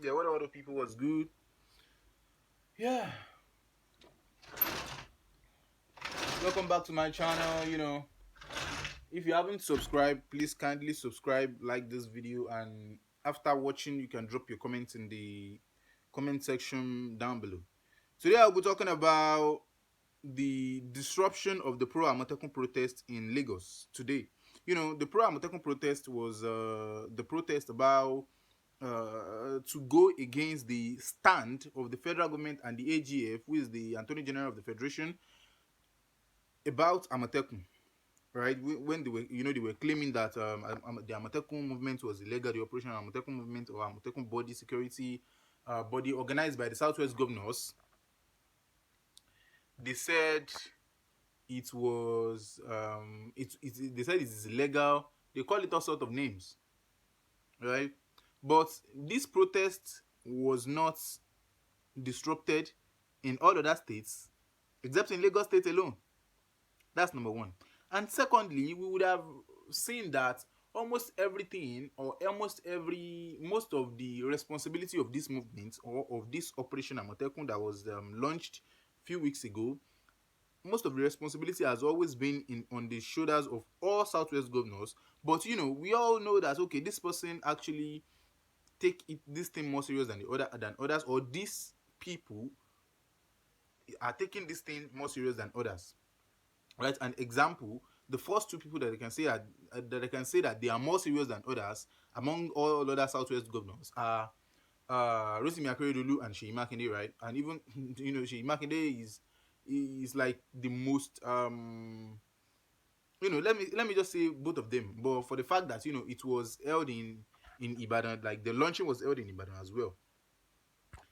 Yeah, what other people was good. Yeah. Welcome back to my channel. If you haven't subscribed, please kindly subscribe, like this video, and after watching, you can drop your comments in the comment section down below. Today, I'll be talking about the disruption of the pro Amotekun protest in Lagos today. The pro Amotekun protest was the protest about to go against the stand of the federal government and the AGF, who is the Attorney General of the Federation, about Amotekun. Right, when they were, they were claiming that the Amotekun movement was illegal, the Operation Amotekun movement or Amotekun body security body organized by the Southwest governors. They said it was they said it is illegal. They call it all sort of names, right? But this protest was not disrupted in all other states except in Lagos State alone. That's number one. And secondly, we would have seen that almost everything or almost every most of the responsibility of this movement or of this Operation Amotekun that was launched a few weeks ago, most of the responsibility has always been on the shoulders of all Southwest governors. But we all know that okay, this person actually this thing more serious than the other than others, or these people are taking this thing more serious than others. Right? An example: the first two people that I can say that they are more serious than others among all other Southwest governors are Rotimi Akeredolu and Seyi Makinde, right? And even Seyi Makinde is like the most let me just say both of them, but for the fact that it was held in Ibadan, like the launching was held in Ibadan as well.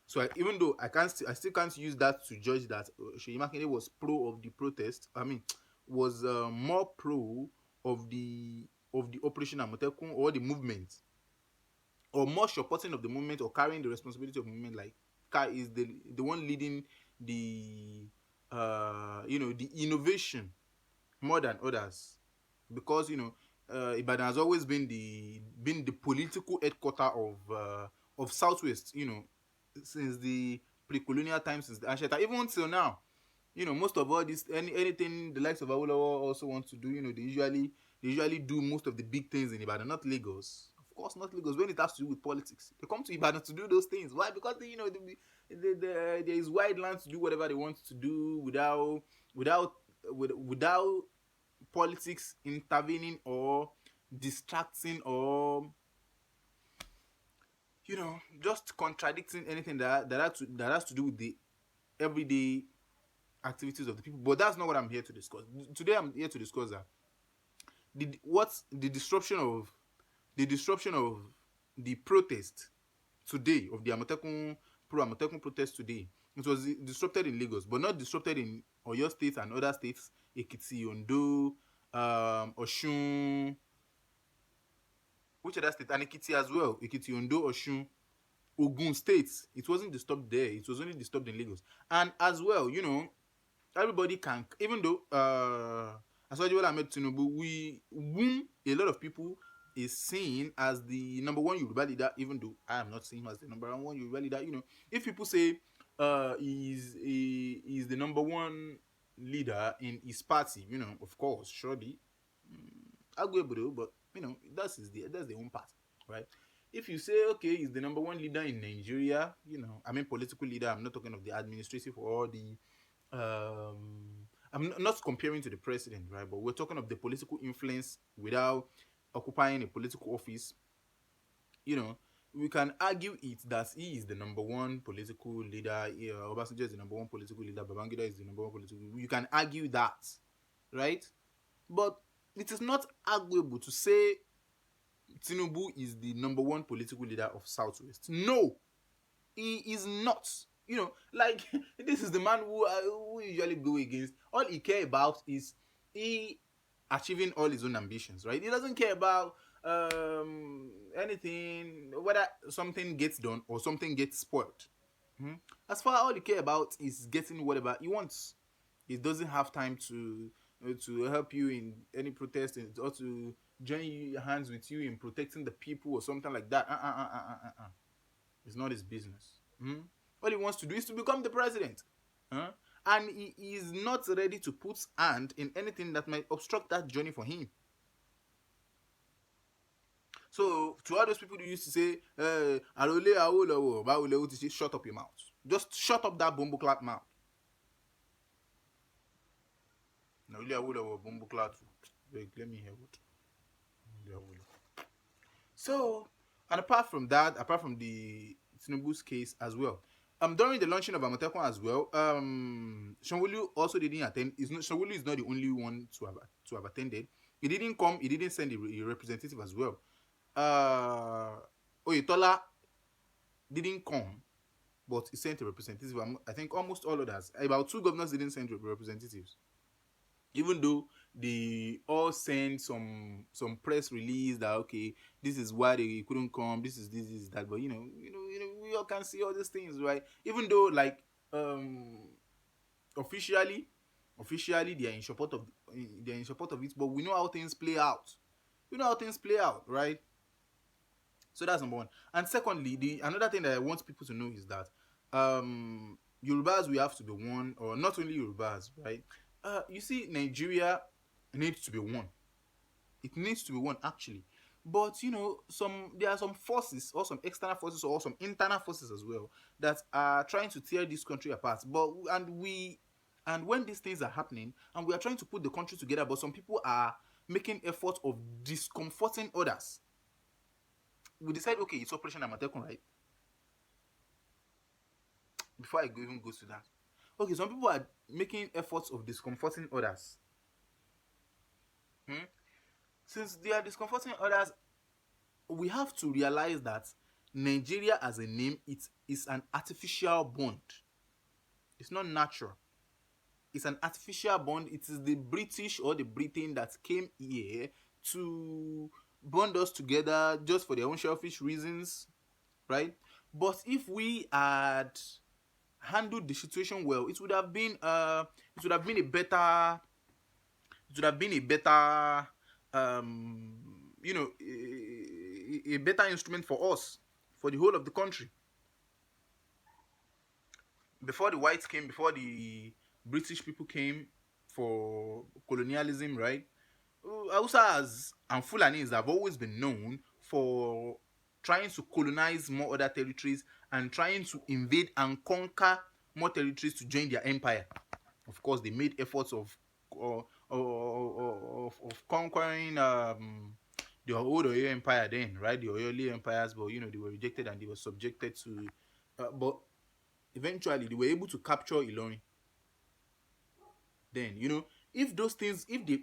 So even though I still can't use that to judge that Seyi Makinde was pro of the protest. I mean, was more pro of the Operation Amotekun or the movement, or more supporting of the movement or carrying the responsibility of the movement. Like, Kai is the one leading the the innovation more than others, because Ibadan has always been the political headquarter of Southwest, since the pre-colonial times, since the ancient time, even until now. Most of all this, anything the likes of Awolowo also want to do, they usually do most of the big things in Ibadan, not Lagos. Of course, not Lagos. When it has to do with politics, they come to Ibadan to do those things. Why? Because there is wide land to do whatever they want to do without without politics intervening or distracting, or just contradicting anything that has to do with the everyday activities of the people. But that's not what I'm here to discuss. Today I'm here to discuss that what's the disruption of the protest today, of the Amotekun pro Amotekun protest today. It was disrupted in Lagos, but not disrupted in Oyo State and other states, Ekiti, Ondo, Oshun, which other state, and Ekiti as well, Ekiti, Ondo, Oshun, Ogun State. It wasn't disturbed there. It was only disturbed in Lagos. And as well, everybody can, even though asiwaju Ahmed Tinubu, whom a lot of people is seen as the number one Yoruba leader, even though I am not seeing him as the number one Yoruba leader. If people say he's the number one leader in his party, of course, surely, arguable, but that's the own part, right? If you say okay, he's the number one leader in Nigeria, I mean political leader. I'm not talking of the administrative or the I'm not comparing to the president, right? But we're talking of the political influence without occupying a political office. You know, we can argue it that he is the number one political leader. Obasanjo is the number one political leader. Babangida is the number one political. You can argue that, right? But it is not arguable to say Tinubu is the number one political leader of Southwest. No, he is not. Like this is the man who usually go against. All he care about is he achieving all his own ambitions, right? He doesn't care about anything, whether something gets done or something gets spoiled. Mhm. As far all he care about is getting whatever he wants. He doesn't have time to help you in any protest, or to join hands with you in protecting the people or something like that. It's not his business. All he wants to do is to become the president. Huh? And he is not ready to put hand in anything that might obstruct that journey for him. So to all those people who used to say, Arole Awolowo, Bawule Uti, shut up your mouth. Just shut up that bumbo clap mouth. Arole Awolowo, bumbo clap. Wait, let me hear what. So, and apart from that, apart from the Tinubu's case as well, during the launching of Amotekun as well, Sanwo-Olu also didn't attend. Sanwo-Olu is not the only one to have attended. He didn't come. He didn't send a representative as well. Oyetola didn't come, but he sent a representative. I think almost all others, about 2 governors didn't send representatives, even though they all sent some press release that okay, this is why they couldn't come, this is that, but we all can see all these things, right? Even though like officially they are in support of it, but we know how things play out. Right? So that's number one. And secondly, the another thing that I want people to know is that Yorubas, we have to be one, or not only Yorubas, right? You see, Nigeria needs to be one. It needs to be one actually. But there are some forces, or some external forces, or some internal forces as well, that are trying to tear this country apart. And when these things are happening, and we are trying to put the country together, but some people are making efforts of discomforting others. We decide, okay, it's Operation Amotekun, right? Before I even go to that, okay, some people are making efforts of discomforting others. Since they are discomforting others, we have to realize that Nigeria as a name, it is an artificial bond. It's not natural. It's an artificial bond. It is the British or the Britain that came here to bond us together just for their own selfish reasons, right? But if we had handled the situation well, it would have been a better a better instrument for us, for the whole of the country. Before the whites came, before the British people came for colonialism, right? Hausas and Fulanis have always been known for trying to colonize more other territories and trying to invade and conquer more territories to join their empire. Of course, they made efforts of conquering the old Oyo Empire then, right? The Oyole empires, but they were rejected and they were subjected to. But eventually, they were able to capture Ilorin. Then, if those things, if they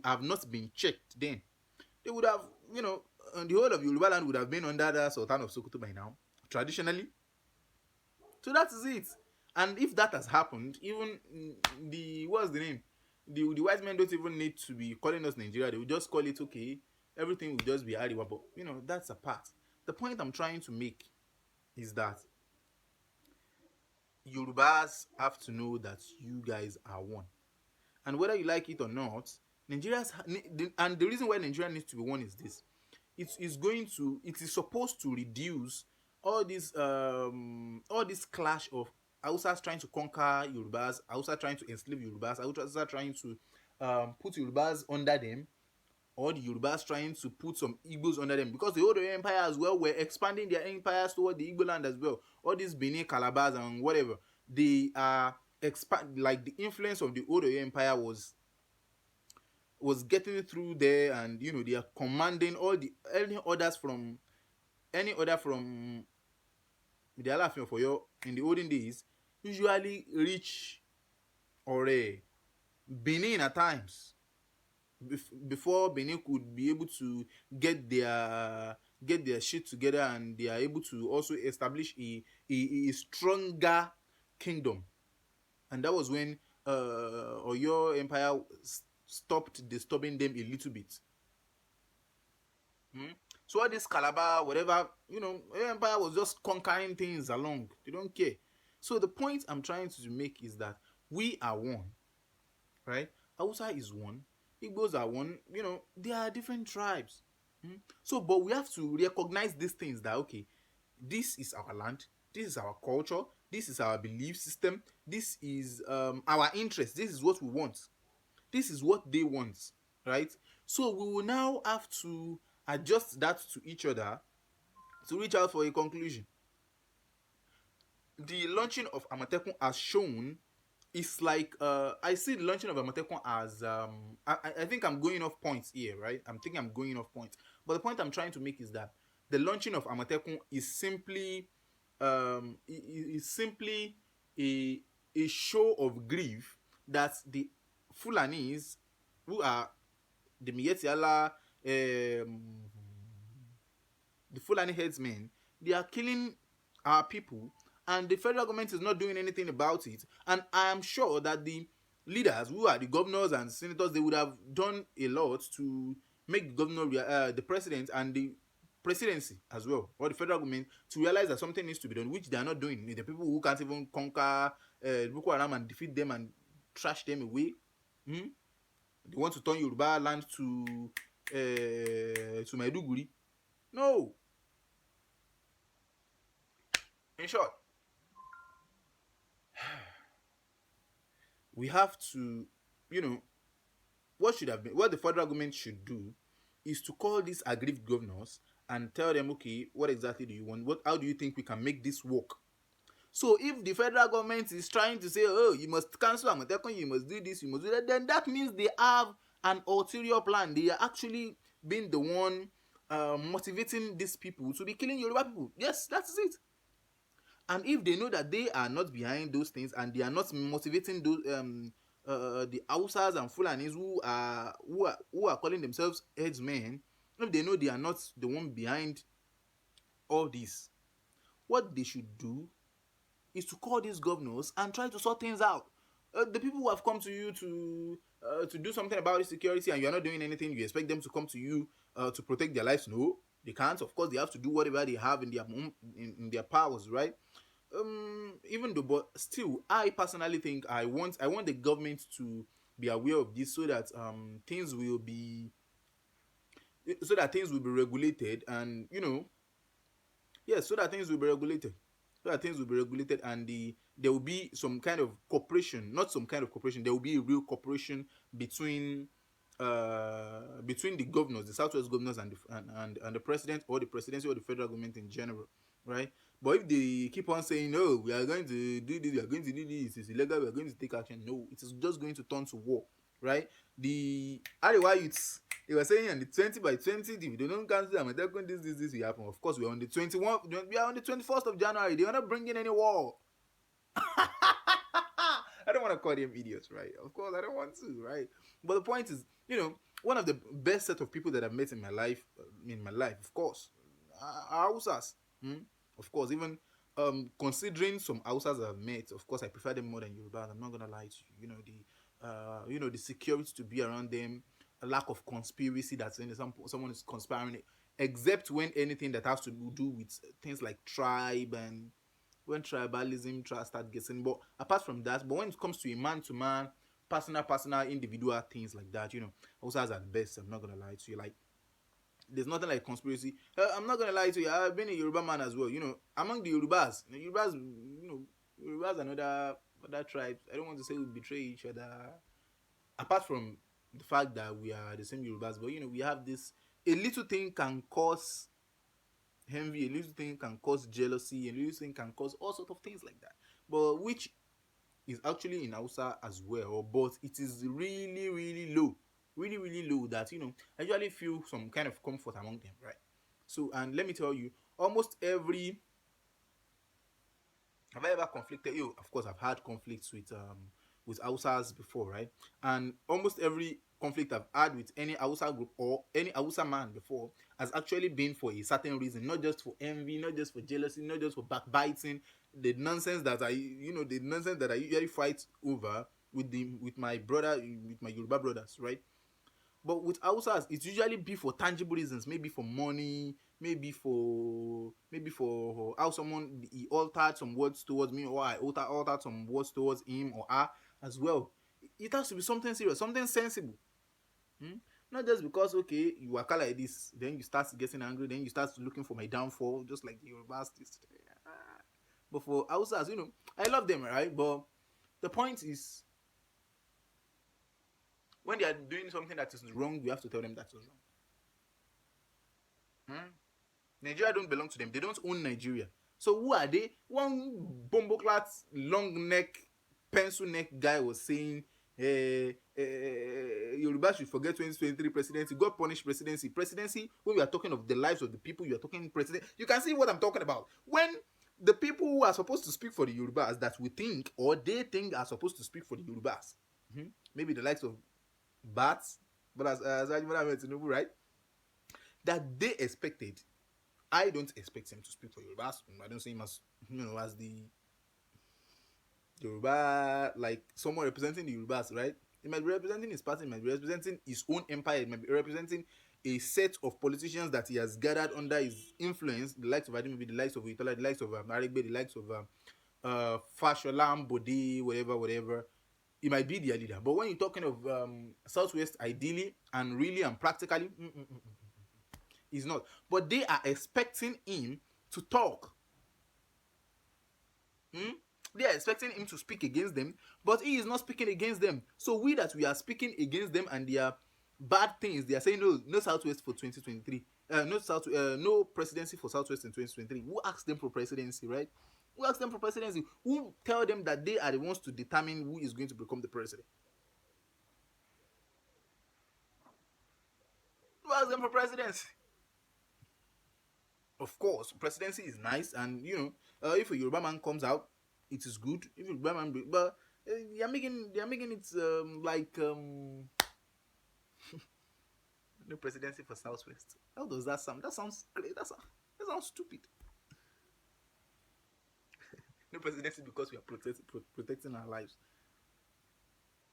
have not been checked, then they would have, the whole of Yoruba land would have been under the Sultan of Sokoto by now, traditionally. So that is it. And if that has happened, even what's the name? The white men don't even need to be calling us Nigeria. They will just call it, okay, everything will just be Ariwa. But that's a part. The point I'm trying to make is that Yorubas have to know that you guys are one. And whether you like it or not, and the reason why Nigeria needs to be one is this. It is supposed to reduce all this clash of Hausas trying to conquer Yorubas, Hausa trying to enslave Yorubas, Hausa trying to put Yorubas under them, or the Yorubas trying to put some Igbos under them, because the older empire as well were expanding their empires toward the Igbo land as well. All these Benin, Calabas, and whatever, they are like the influence of the older empire was getting through there, and they are commanding all the any order from the Alaafin of Oyo in the olden days usually reach Benin at times, before Benin could be able to get their shit together, and they are able to also establish a stronger kingdom. And that was when Oyo Empire stopped disturbing them a little bit. So all this Calabar, whatever, Oyo Empire was just conquering things along. They don't care. So the point I'm trying to make is that we are one, right? Hausa is one, Igbos are one. They are different tribes. So, but we have to recognize these things that okay, This is our land, this is our culture, this is our belief system, this is our interest, this is what we want, this is what they want, right? So we will now have to adjust that to each other to reach out for a conclusion. The launching of Amotekun has shown, it's like I see the launching of Amotekun as I think I'm going off points here, right? I'm thinking I'm going off points. But the point I'm trying to make is that the launching of Amotekun is simply is simply a a show of grief that the Fulanis, who are the Mietiala, the Fulani headsmen, they are killing our people, and the federal government is not doing anything about it. And I am sure that the leaders, who are the governors and senators, they would have done a lot to make the governor, the president, and the presidency as well, or the federal government, to realize that something needs to be done, which they are not doing. The people who can't even conquer Boko Haram and defeat them and trash them away. Hmm? They want to turn Yoruba land to Maiduguri. No. In short, we have to, you know, what the federal government should do is to call these aggrieved governors and tell them, okay, what exactly do you want? How do you think we can make this work? So if the federal government is trying to say, oh, you must cancel Amotekun, you must do this, you must do that, then that means they have an ulterior plan. They are actually being the one motivating these people to be killing Yoruba people. Yes, that's it. And if they know that they are not behind those things, and they are not motivating those the Hausas and Fulanis who are calling themselves headsmen, if they know they are not the one behind all this, what they should do is to call these governors and try to sort things out. The people who have come to you to do something about the security, and you are not doing anything, you expect them to come to you to protect their lives? No, they can't. Of course, they have to do whatever they have in their in their powers, right? Even though, but still, I personally think I want the government to be aware of this, so that things will be regulated, and yes, so that things will be regulated, and there will be some kind of cooperation, not some kind of cooperation, there will be a real cooperation between the governors, the southwest governors, and the president, or the presidency, or the federal government in general, right? But if they keep on saying, no, we are going to do this, we are going to do this, it's illegal, we are going to take action, no, it is just going to turn to war, right? The Arewa youths, they were saying on the 20 by 20, if they don't cancel Amotekun, this will happen. Of course, we are on the 21, we are on the 21st of January. They are not bringing any war. I don't want to call them idiots, right? Of course, I don't want to, right? But the point is, one of the best set of people that I've met in my life, of course, are Hausas. Of course, even considering some Hausas I've met, of course, I prefer them more than Yorubas. I'm not gonna lie to you. The security to be around them, a lack of conspiracy, that's when someone is conspiring, except when anything that has to do with things like tribe, and when tribalism start getting. But apart from that, but when it comes to a man-to-man, personal, individual things like that, Hausas are the best. I'm not gonna lie to you. Like, there's nothing like conspiracy. I'm not gonna lie to you. I've been a Yoruba man as well. Among the Yorubas, Yorubas and other tribes. I don't want to say we betray each other. Apart from the fact that we are the same Yorubas, but we have this. A little thing can cause envy. A little thing can cause jealousy. A little thing can cause all sorts of things like that. But which is actually in Hausa as well, but it is really, really low. Really, really low, that I usually feel some kind of comfort among them, right? So, and let me tell you, almost every have I ever conflicted? Of course, I've had conflicts with Hausas before, right? And almost every conflict I've had with any Hausa group or any Hausa man before has actually been for a certain reason, not just for envy, not just for jealousy, not just for backbiting. The nonsense that I usually fight over with my brother, with my Yoruba brothers, right? But with Hausas, it's usually be for tangible reasons, maybe for money, maybe for how someone he altered some words towards me, or I altered some words towards him or her as well. It has to be something serious, something sensible. Hmm? Not just because okay, you are like this, then you start getting angry, then you start looking for my downfall, just like the Yorubas. But for Hausas, I love them, right? But the point is, when they are doing something that is wrong, we have to tell them that is wrong. Hmm? Nigeria don't belong to them. They don't own Nigeria. So who are they? One bomboclat, long neck, pencil neck guy was saying, Yoruba should forget 2023 presidency. God punish presidency. Presidency, when we are talking of the lives of the people, you are talking president. You can see what I'm talking about. When the people who are supposed to speak for the Yorubas that we think or they think are supposed to speak for the Yorubas, maybe the likes of Bats, but as Ahmed Tinubu, right? That they expected. I don't expect him to speak for Yorubas. I don't see him as as the Yoruba, like someone representing the Yorubas, right? He might be representing his party, he might be representing his own empire, he might be representing a set of politicians that he has gathered under his influence, the likes of Adimibi, the likes of Itola, the likes of Arigbe, the likes of Fashola, Bode, whatever. He might be their leader. But when you're talking of Southwest, ideally and really and practically, he's not. But they are expecting him to talk. Hmm? They are expecting him to speak against them, but he is not speaking against them. So we are speaking against them and their bad things. They are saying no Southwest for 2023. No presidency for Southwest in 2023. Who asked them for presidency, right? Who asked them for presidency? Who tell them that they are the ones to determine who is going to become the president? Who asked them for presidency? Of course, presidency is nice, and if a Yoruba man comes out, it is good. If a Yoruba man, but they are making it like no presidency for Southwest. How does that sound? That sounds great. That sounds stupid. No presidency because we are protecting our lives.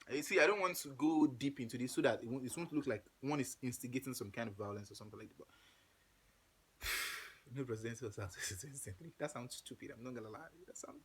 You see, I don't want to go deep into this so that it won't look like one is instigating some kind of violence or something like that. But no presidency for Southwest. That sounds stupid. I'm not gonna lie. That sounds.